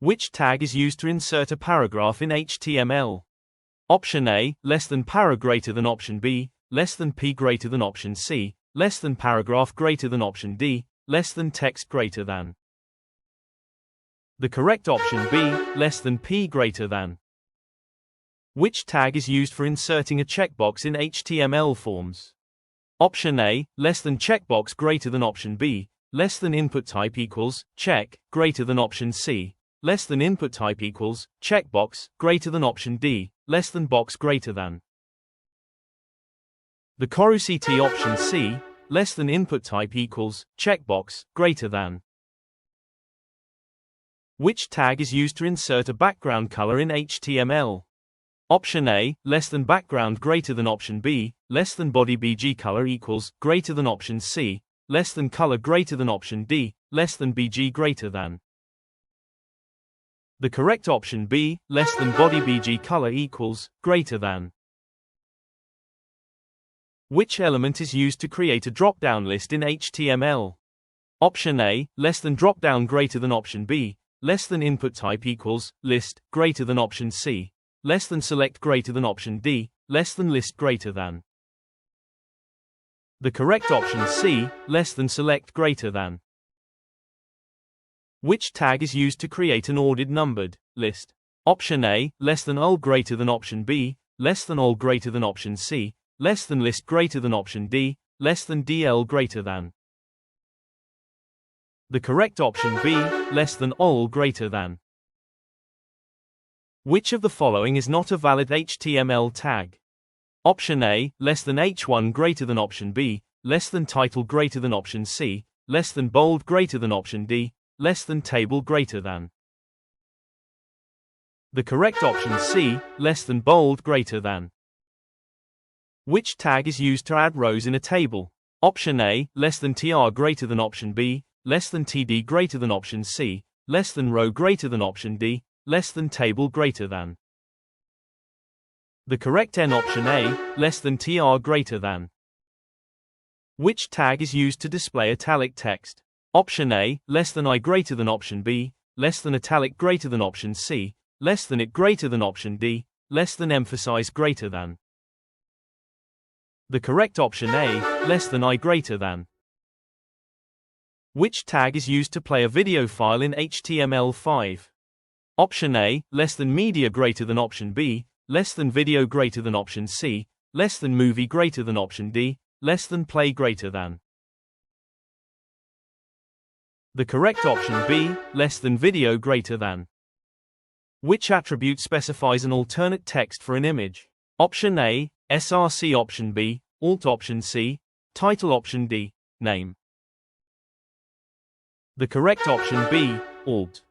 Which tag is used to insert a paragraph in HTML? Option A, less than para greater than option B, less than P greater than option C, less than paragraph greater than option D, less than text greater than. The correct option B, less than P greater than. Which tag is used for inserting a checkbox in HTML forms? Option A, less than checkbox greater than option B, less than input type equals check greater than option C, less than input type equals checkbox greater than option D, less than box greater than. The correct option C, less than input type equals checkbox greater than. Which tag is used to insert a background color in HTML? Option A, less than background greater than option B, less than body BG color equals greater than option C, less than color greater than option D, less than BG greater than. The correct option B, less than body BG color equals greater than. Which element is used to create a drop-down list in HTML? Option A, less than drop-down greater than option B, less than input type equals list greater than option C, less than select greater than option D, less than list greater than. The correct option C, less than select greater than. Which tag is used to create an ordered numbered list? Option A, less than ul greater than option B, less than ul greater than option C, less than list greater than option D, less than DL greater than. The correct option B, less than ul greater than. Which of the following is not a valid HTML tag? Option A, less than H1 greater than option B, less than title greater than option C, less than bold greater than option D, less than table greater than. The correct option C, less than bold greater than. Which tag is used to add rows in a table? Option A, less than TR greater than option B, less than TD greater than option C, less than row greater than option D, less than table greater than. The correct N option A, less than TR greater than. Which tag is used to display italic text? Option A, less than I greater than option B, less than italic greater than option C, less than it greater than option D, less than emphasize greater than. The correct option A, less than I greater than. Which tag is used to play a video file in HTML5? Option A, less than media greater than option B, less than video greater than option C, less than movie greater than option D, less than play greater than. The correct option B, less than video greater than. Which attribute specifies an alternate text for an image? Option A, src option B, alt option C, title option D, name. The correct option B, alt.